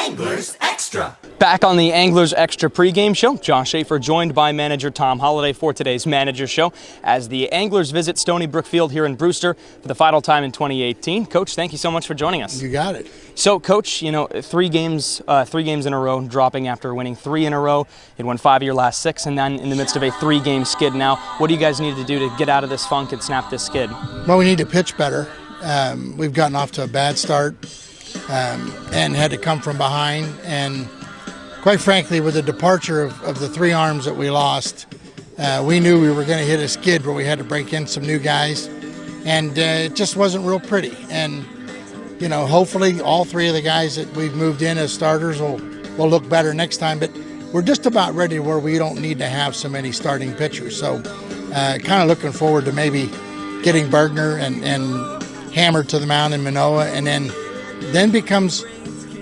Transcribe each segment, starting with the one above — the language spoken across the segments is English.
Anglers Extra. Back on the Anglers Extra pregame show, Josh Schaefer joined by manager Tom Holliday for today's manager show as the Anglers visit Stony Brook Field here in Brewster for the final time in 2018. Coach, thank you so much for joining us. You got it. So, Coach, you know, three games in a row, dropping after winning 3 in a row. You'd won 5 of your last 6, and then in the midst of a 3-game skid now. What do you guys need to do to get out of this funk and snap this skid? Well, we need to pitch better. We've gotten off to a bad start and had to come from behind. And quite frankly, with the departure of the 3 arms that we lost, we knew we were going to hit a skid where we had to break in some new guys. And it just wasn't real pretty. And, you know, hopefully all 3 of the guys that we've moved in as starters will look better next time. But we're just about ready where we don't need to have so many starting pitchers. So kind of looking forward to maybe getting Bergner and Hammer to the mound in Manoa, and then becomes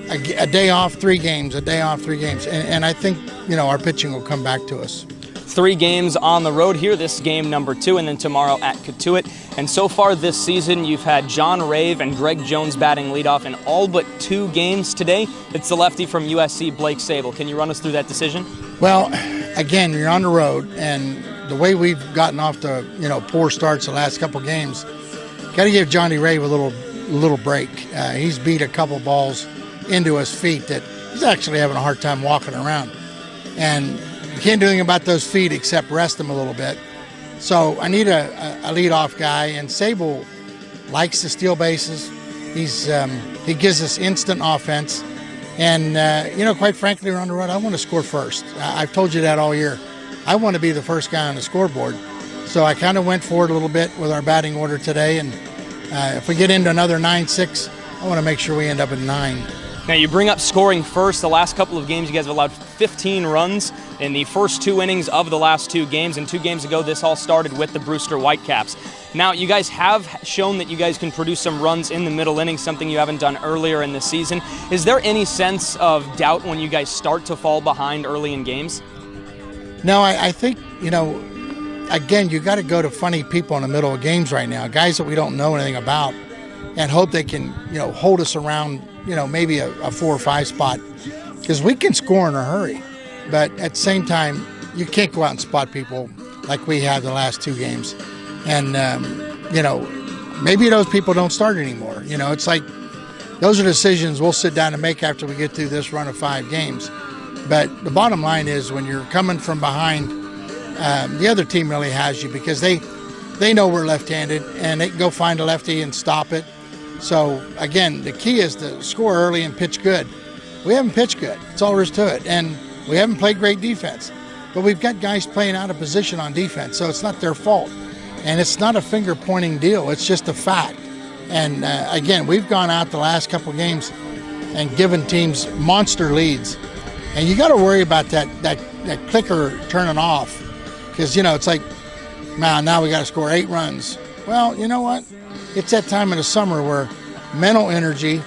a day off 3 games, and I think, you know, our pitching will come back to us. 3 games on the road here, this game number 2, and then tomorrow at Cotuit. And so far this season, you've had John Rave and Greg Jones batting leadoff in all but 2 games today. It's the lefty from USC, Blake Sable. Can you run us through that decision? Well, again, you're on the road, and the way we've gotten off to, you know, poor starts the last couple games, got to give Johnny Rave a little break. He's beat a couple balls into his feet that he's actually having a hard time walking around. And you can't do anything about those feet except rest them a little bit. So I need a leadoff guy, and Sable likes to steal bases. He gives us instant offense. And, you know, quite frankly, we're on the road. I want to score first. I've told you that all year. I want to be the first guy on the scoreboard. So I kind of went forward a little bit with our batting order today, and if we get into another 9-6, I want to make sure we end up at 9. Now, you bring up scoring first. The last couple of games, you guys have allowed 15 runs in the first 2 innings of the last 2 games, and 2 games ago, this all started with the Brewster Whitecaps. Now, you guys have shown that you guys can produce some runs in the middle innings, something you haven't done earlier in the season. Is there any sense of doubt when you guys start to fall behind early in games? No, I think, you know, again, you got to go to funny people in the middle of games right now, guys that we don't know anything about, and hope they can, you know, hold us around, you know, maybe a 4 or 5 spot, because we can score in a hurry. But at the same time, you can't go out and spot people like we have the last 2 games. And, you know, maybe those people don't start anymore. You know, it's like those are decisions we'll sit down and make after we get through this run of 5 games. But the bottom line is when you're coming from behind, the other team really has you, because they know we're left-handed and they can go find a lefty and stop it. So, again, the key is to score early and pitch good. We haven't pitched good. That's all there is to it. And we haven't played great defense. But we've got guys playing out of position on defense, so it's not their fault. And it's not a finger-pointing deal. It's just a fact. And, again, we've gone out the last couple games and given teams monster leads. And you got to worry about that clicker turning off, because, you know, it's like, man, now we got to score 8 runs. Well, you know what? It's that time of the summer where mental energy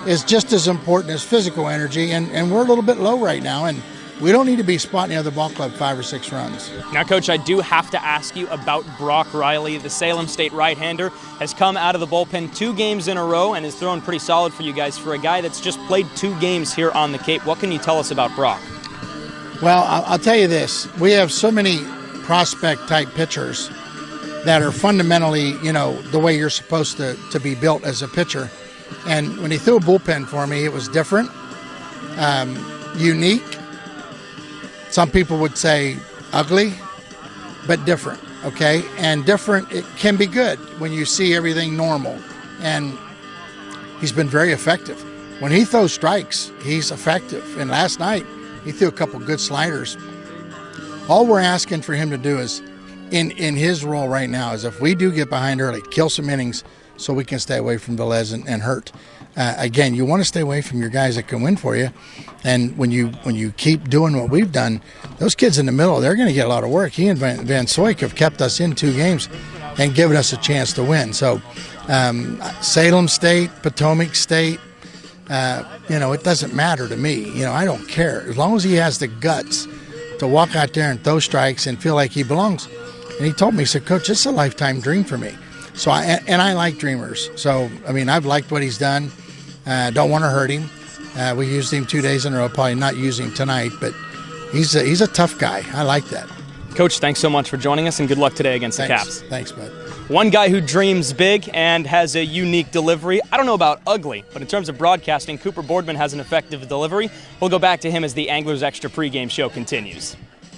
is just as important as physical energy, and we're a little bit low right now, and we don't need to be spotting the other ball club 5 or 6 runs. Now, Coach, I do have to ask you about Brock Riley. The Salem State right-hander has come out of the bullpen 2 games in a row and is throwing pretty solid for you guys. For a guy that's just played 2 games here on the Cape, what can you tell us about Brock? Well, I'll tell you this. We have so many prospect-type pitchers that are fundamentally, you know, the way you're supposed to be built as a pitcher. And when he threw a bullpen for me, it was different, unique. Some people would say ugly, but different, okay? And different, it can be good when you see everything normal. And he's been very effective. When he throws strikes, he's effective. And last night, he threw a couple good sliders. All we're asking for him to do is, in his role right now, is if we do get behind early, kill some innings so we can stay away from Velez and Hurt. Again, you want to stay away from your guys that can win for you. And when you keep doing what we've done, those kids in the middle, they're going to get a lot of work. He and Van Soyk have kept us in 2 games and given us a chance to win. So Salem State, Potomac State, you know, it doesn't matter to me. You know, I don't care. As long as he has the guts to walk out there and throw strikes and feel like he belongs. And he told me, he said, Coach, this is a lifetime dream for me. So I like dreamers. So, I mean, I've liked what he's done. Don't want to hurt him. We used him 2 days in a row. Probably not using him tonight, but he's a tough guy. I like that. Coach, thanks so much for joining us, and good luck today against the Thanks. Caps. Thanks, bud. One guy who dreams big and has a unique delivery. I don't know about ugly, but in terms of broadcasting, Cooper Boardman has an effective delivery. We'll go back to him as the Anglers Extra pregame show continues.